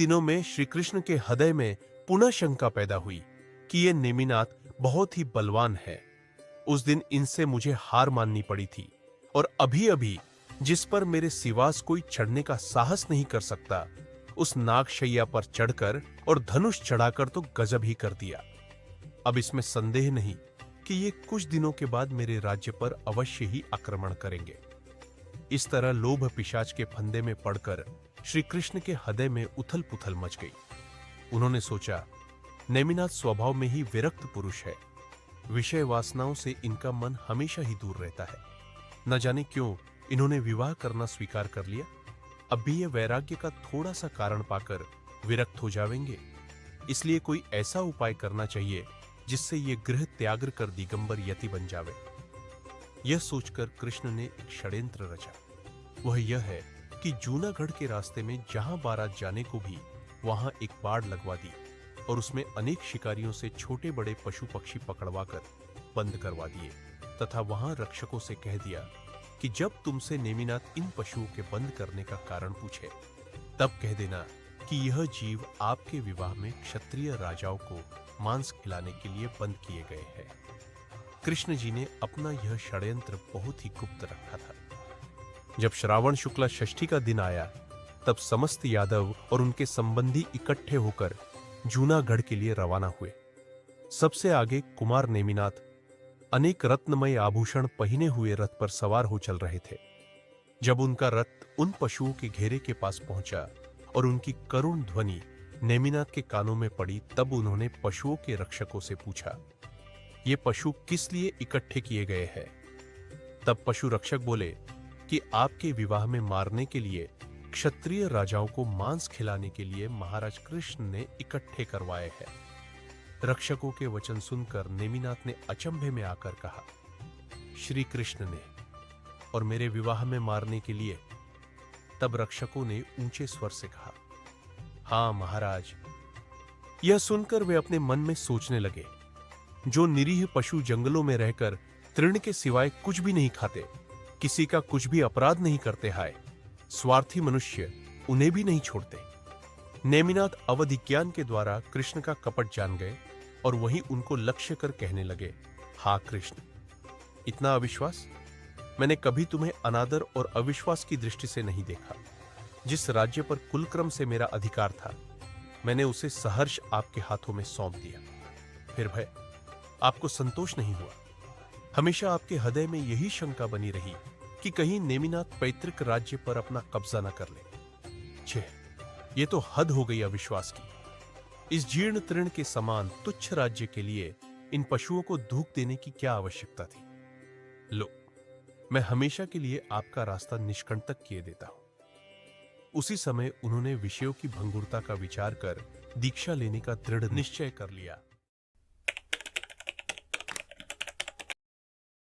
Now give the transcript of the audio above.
दिनों में श्री कृष्ण के हृदय में पुनः शंका पैदा हुई कि ये नेमिनाथ बहुत ही बलवान है। उस दिन इनसे मुझे हार माननी पड़ी थी और अभी अभी जिस पर मेरे सिवास कोई चढ़ने का साहस नहीं कर सकता, उस नागशैया पर चढ़कर और धनुष चढ़ाकर तो गजब ही कर दिया। अब इसमें संदेह नहीं कि ये कुछ दिनों के बाद मेरे राज्य पर अवश्य ही आक्रमण करेंगे। इस तरह लोभ पिशाच के फंदे में पड़कर श्री कृष्ण के हृदय में उथल पुथल मच गई। उन्होंने सोचा, नेमिनाथ स्वभाव में ही विरक्त पुरुष है, विषय वासनाओं से इनका मन हमेशा ही दूर रहता है। न जाने क्यों इन्होंने विवाह करना स्वीकार कर लिया। अब भी ये वैराग्य का थोड़ा सा कारण पाकर विरक्त हो जावेंगे, इसलिए कोई ऐसा उपाय करना चाहिए जिससे ये गृह त्याग कर दिगंबर यति बन जावे। यह सोचकर कृष्ण ने एक षड्यंत्र रचा। वह यह है कि जूनागढ़ के रास्ते में जहां बारात जाने को भी वहां एक बाड़ लगवा दी और उसमें अनेक शिकारियों से छोटे बड़े पशु पक्षी पकड़वाकर बंद करवा दिए तथा वहां रक्षकों से कह दिया कि जब तुमसे नेमिनाथ इन पशुओं के बंद करने का कारण पूछे, तब कह देना कि यह जीव आपके विवाह में क्षत्रिय राजाओं को मांस खिलाने के लिए बंद किए गए हैं। कृष्ण जी ने अपना यह षड्यंत्र बहुत ही गुप्त रखा था। जब श्रावण शुक्ला षष्ठी का दिन आया, तब समस्त यादव और उनके संबंधी इकट्ठे होकर जूनागढ़ के लिए रवाना हुए। सबसे आगे कुमार नेमिनाथ अनेक रत्नमय आभूषण पहने हुए रथ पर सवार हो चल रहे थे। जब उनका रथ उन पशुओं के घेरे के पास पहुंचा और उनकी करुण ध्वनि नेमिनाथ के कानों में पड़ी, तब उन्होंने पशुओं के रक्षकों से पूछा, ये पशु किस लिए इकट्ठे किए गए हैं? तब पशु रक्षक बोले कि आपके विवाह में मारने के लिए, क्षत्रिय राजाओं को मांस खिलाने के लिए महाराज कृष्ण ने इकट्ठे करवाए हैं। रक्षकों के वचन सुनकर नेमिनाथ ने अचंभे में आकर कहा, श्री कृष्ण ने और मेरे विवाह में मारने के लिए? तब रक्षकों ने ऊंचे स्वर से कहा, हां महाराज। यह सुनकर वे अपने मन में सोचने लगे, जो निरीह पशु जंगलों में रहकर तृण के सिवाय कुछ भी नहीं खाते, किसी का कुछ भी अपराध नहीं करते, हाय स्वार्थी मनुष्य उन्हें भी नहीं छोड़ते। नेमिनाथ अवधि ज्ञान के द्वारा कृष्ण का कपट जान गए और वहीं उनको लक्ष्य कर कहने लगे, हा कृष्ण, इतना अविश्वास? मैंने कभी तुम्हें अनादर और अविश्वास की दृष्टि से नहीं देखा। जिस राज्य पर कुलक्रम से मेरा अधिकार था, मैंने उसे सहर्ष आपके हाथों में सौंप दिया। फिर भय आपको संतोष नहीं हुआ। हमेशा आपके हृदय में यही शंका बनी रही कि कहीं नेमिनाथ पैतृक राज्य पर अपना कब्जा न कर ले। छे, ये तो हद हो गई अविश्वास की। इस जीर्ण तृण के समान तुच्छ राज्य के लिए इन पशुओं को धूप देने की क्या आवश्यकता थी? लो, मैं हमेशा के लिए आपका रास्ता निष्कंटक किए देता हूं। उसी समय उन्होंने विषयों की भंगुरता का विचार कर दीक्षा लेने का दृढ़ निश्चय कर लिया।